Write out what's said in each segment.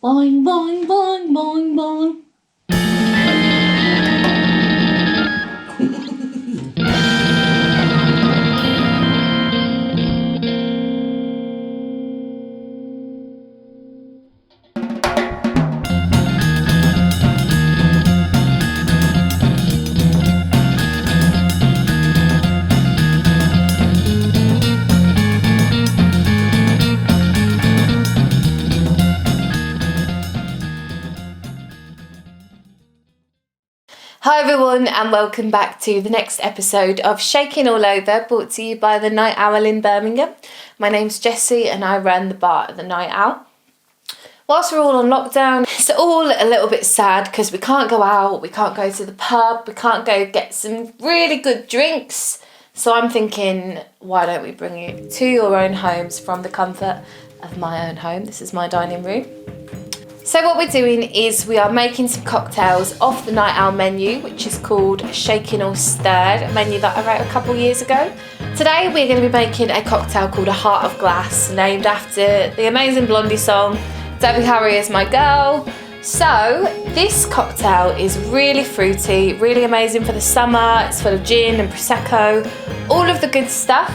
Boing, boing, boing, boing, boing. Hi everyone, and welcome back to the next episode of Shakin All Over, brought to you by the Night Owl in Birmingham. My name's Jessie and I run the bar at the Night Owl. Whilst we're all on lockdown, it's all a little bit sad because we can't go out, we can't go to the pub, we can't go get some really good drinks. So I'm thinking, why don't we bring you to your own homes from the comfort of my own home. This is my dining room. So what we're doing is we are making some cocktails off the Night Owl menu, which is called Shakin All Stirred, a menu that I wrote a couple years ago. Today we're going to be making a cocktail called a Heart of Glass, named after the amazing Blondie song, Debbie Harry is my girl. So this cocktail is really fruity, really amazing for the summer. It's full of gin and Prosecco, all of the good stuff.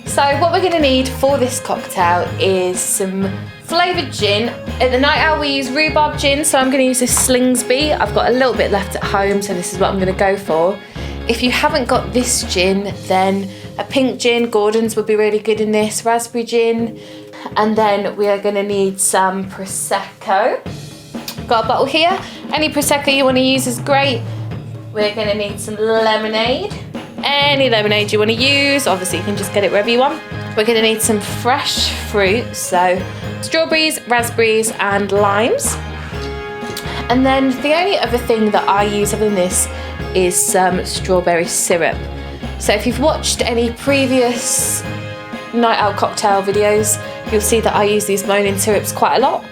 So what we're going to need for this cocktail is some flavoured gin. At the Night Owl we use rhubarb gin, so I'm going to use this Slingsby. I've got a little bit left at home, so this is what I'm going to go for. If you haven't got this gin, then a pink gin, Gordon's would be really good in this, raspberry gin. And then we are going to need some Prosecco. Got a bottle here. Any Prosecco you want to use is great. We're going to need some lemonade. Any lemonade you want to use, obviously you can just get it wherever you want. We're going to need some fresh fruit, so strawberries, raspberries and limes. And then the only other thing that I use other than this is some strawberry syrup. So if you've watched any previous Night Owl cocktail videos, you'll see that I use these moaning syrups quite a lot.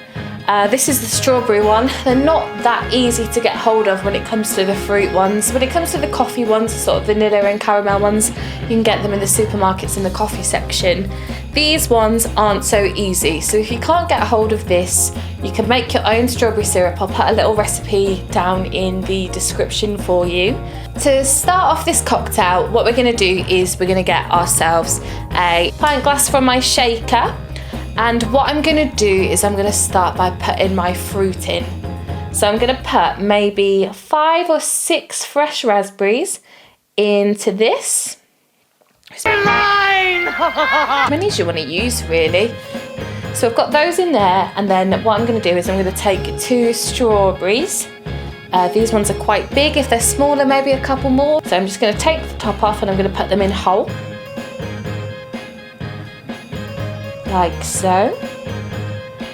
This is the strawberry one. They're not that easy to get hold of when it comes to the fruit ones. When it comes to the coffee ones, sort of vanilla and caramel ones, you can get them in the supermarkets in the coffee section. These ones aren't so easy, so if you can't get a hold of this, you can make your own strawberry syrup. I'll put a little recipe down in the description for you. To start off this cocktail, what we're going to do is we're going to get ourselves a pint glass from my shaker. And what I'm going to do is I'm going to start by putting my fruit in. So I'm going to put maybe 5 or 6 fresh raspberries into this. How many do you want to use, really? So I've got those in there, and then what I'm going to do is I'm going to take 2 strawberries. These ones are quite big. If they're smaller, maybe a couple more. So I'm just going to take the top off and I'm going to put them in whole. Like so.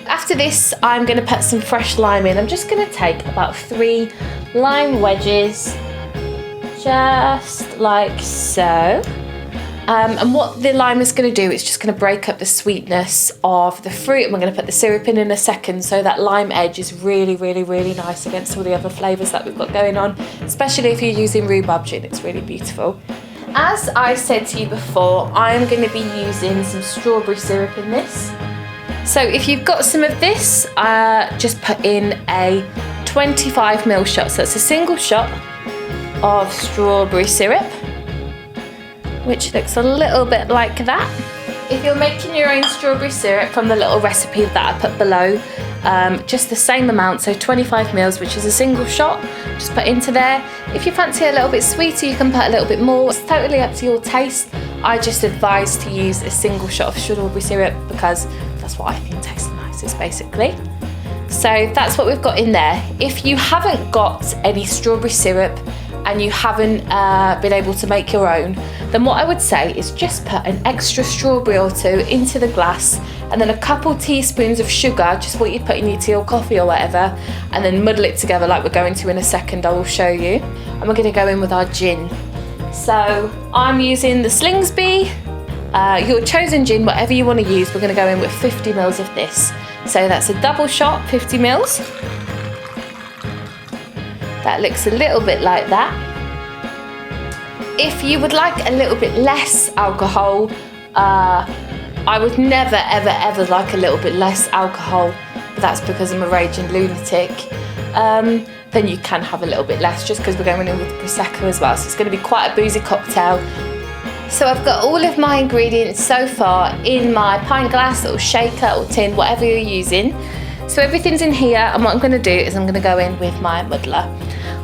After this, I'm going to put some fresh lime in. I'm just going to take about 3 lime wedges, just like so. And what the lime is going to do, it's just going to break up the sweetness of the fruit, and we're going to put the syrup in a second, so that lime edge is really, really, really nice against all the other flavours that we've got going on, especially if you're using rhubarb gin. It's really beautiful. As I said to you before, I'm going to be using some strawberry syrup in this. So if you've got some of this, just put in a 25ml shot. So it's a single shot of strawberry syrup, which looks a little bit like that. If you're making your own strawberry syrup from the little recipe that I put below, just the same amount, so 25ml, which is a single shot, just put into there. If you fancy a little bit sweeter, you can put a little bit more. It's totally up to your taste. I just advise to use a single shot of strawberry syrup because that's what I think tastes the nicest, basically. So that's what we've got in there. If you haven't got any strawberry syrup and you haven't been able to make your own, then what I would say is just put an extra strawberry or 2 into the glass, and then a couple teaspoons of sugar, just what you put in your tea or coffee or whatever, and then muddle it together like we're going to in a second. I will show you. And we're going to go in with our gin. So I'm using the Slingsby, your chosen gin, whatever you want to use. We're going to go in with 50ml of this. So that's a double shot, 50ml. That looks a little bit like that. If you would like a little bit less alcohol, I would never, ever, ever like a little bit less alcohol that's because I'm a raging lunatic, then you can have a little bit less, just because we're going in with Prosecco as well. So it's going to be quite a boozy cocktail. So I've got all of my ingredients so far in my pint glass or shaker or tin, whatever you're using. So everything's in here, and what I'm going to do is I'm going to go in with my muddler.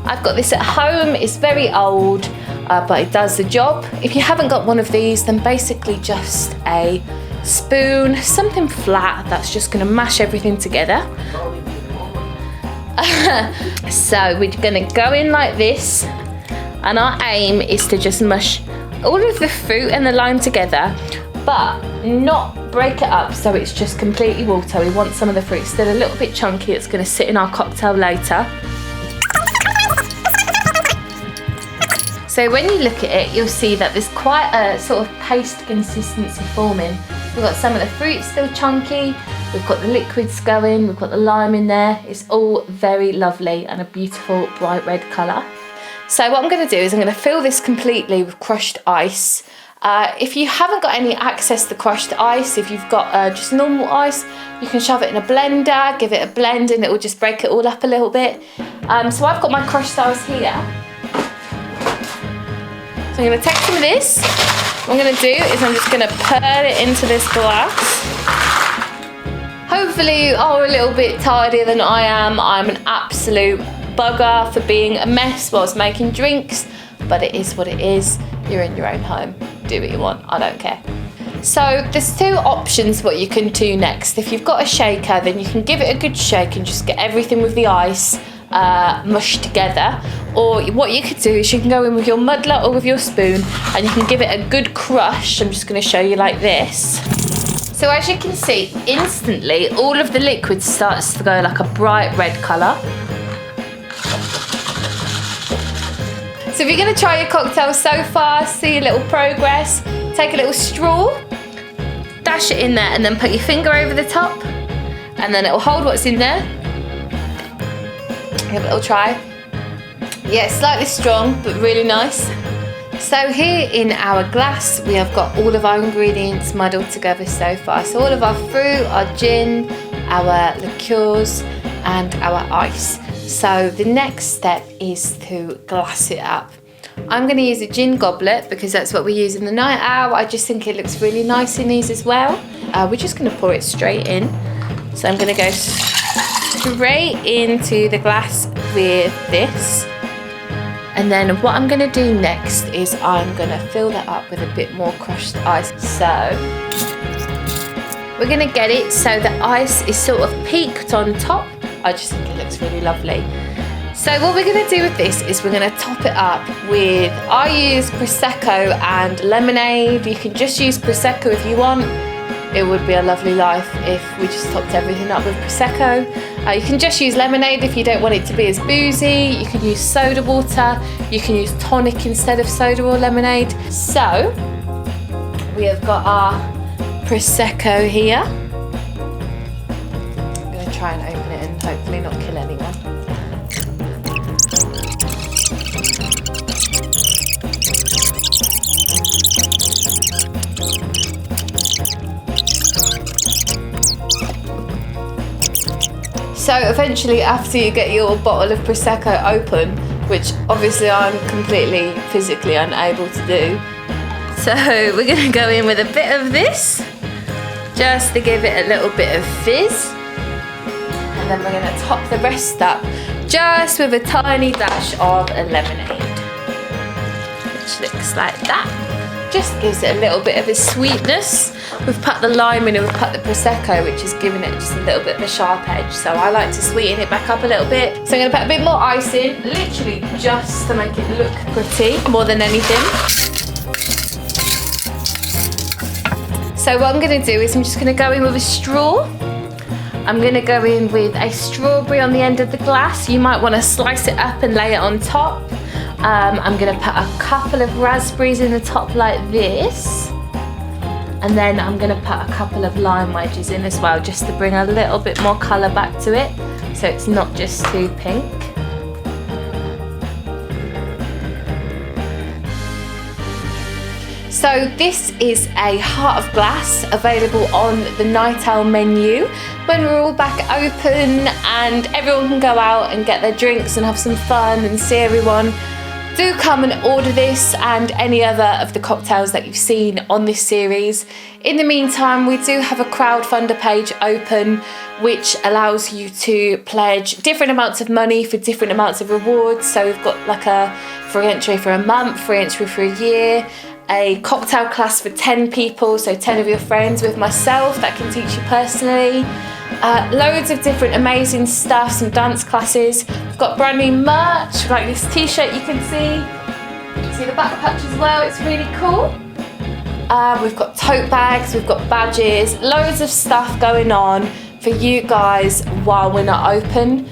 I've got this at home. It's very old, but it does the job. If you haven't got one of these, then basically just a spoon, something flat that's just going to mash everything together. So we're going to go in like this, and our aim is to just mush all of the fruit and the lime together, but not break it up so it's just completely water. We want some of the fruit still a little bit chunky. It's going to sit in our cocktail later. So when you look at it, you'll see that there's quite a sort of paste consistency forming. We've got some of the fruit still chunky, we've got the liquids going, we've got the lime in there. It's all very lovely and a beautiful bright red colour. So what I'm going to do is I'm going to fill this completely with crushed ice. If you haven't got any access to crushed ice, if you've got just normal ice, you can shove it in a blender, give it a blend, and it will just break it all up a little bit. So I've got my crushed ice here. So I'm going to take some of this. What I'm going to do is I'm just going to pour it into this glass. Hopefully you are a little bit tidier than I am. I'm an absolute bugger for being a mess whilst making drinks, but it is what it is. You're in your own home. Do what you want. I don't care. So there's two options what you can do next. If you've got a shaker, then you can give it a good shake and just get everything with the ice mushed together. Or what you could do is you can go in with your muddler or with your spoon and you can give it a good crush. I'm just going to show you like this. So as you can see, instantly all of the liquid starts to go like a bright red colour. So if you're going to try your cocktail so far, see a little progress, take a little straw, dash it in there and then put your finger over the top and then it will hold what's in there. Give it a little try. Yeah, slightly strong but really nice. So here in our glass we have got all of our ingredients muddled together so far. So all of our fruit, our gin, our liqueurs and our ice. So the next step is to glass it up. I'm going to use a gin goblet because that's what we use in the night owl. I just think it looks really nice in these as well. We're just going to pour it straight in. So I'm going to go straight into the glass with this. And then what I'm going to do next is I'm going to fill that up with a bit more crushed ice. So we're going to get it so the ice is sort of peaked on top. I just think it looks really lovely. So what we're going to do with this is we're going to top it up with, I use Prosecco and lemonade. You can just use Prosecco if you want. It would be a lovely life if we just topped everything up with Prosecco. You can just use lemonade if you don't want it to be as boozy. You can use soda water. You can use tonic instead of soda or lemonade. So we have got our Prosecco here. I'm going to try and open it and hopefully not kill anyone. So eventually, after you get your bottle of Prosecco open, which obviously I'm completely physically unable to do, so we're going to go in with a bit of this, just to give it a little bit of fizz, and then we're going to top the rest up just with a tiny dash of a lemonade, which looks like that. Just gives it a little bit of a sweetness. We've put the lime in and we've put the Prosecco, which is giving it just a little bit of a sharp edge. So I like to sweeten it back up a little bit. So I'm going to put a bit more ice in, literally just to make it look pretty more than anything. So what I'm going to do is I'm just going to go in with a straw. I'm going to go in with a strawberry on the end of the glass. You might want to slice it up and lay it on top. I'm going to put a couple of raspberries in the top like this. And then I'm going to put a couple of lime wedges in as well, just to bring a little bit more colour back to it, so it's not just too pink. So So this is a heart of glass available on the Night Owl menu when we're all back open and everyone can go out and get their drinks and have some fun and see everyone. Do come and order this and any other of the cocktails that you've seen on this series. In the meantime, we do have a crowdfunder page open which allows you to pledge different amounts of money for different amounts of rewards. So we've got like a free entry for a month, free entry for a year, a cocktail class for 10 people, so 10 of your friends with myself that can teach you personally. Loads of different amazing stuff, some dance classes. We've got brand new merch, like this t-shirt you can see. You can see the back patch as well, it's really cool. We've got tote bags, we've got badges, loads of stuff going on for you guys while we're not open.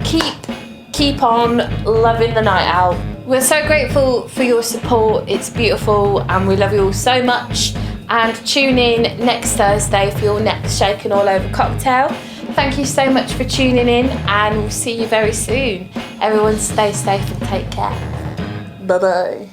Keep on loving the Night Owl. We're so grateful for your support, it's beautiful and we love you all so much. And tune in next Thursday for your next Shakin All Over cocktail. Thank you so much for tuning in and we'll see you very soon. Everyone stay safe and take care. Bye bye.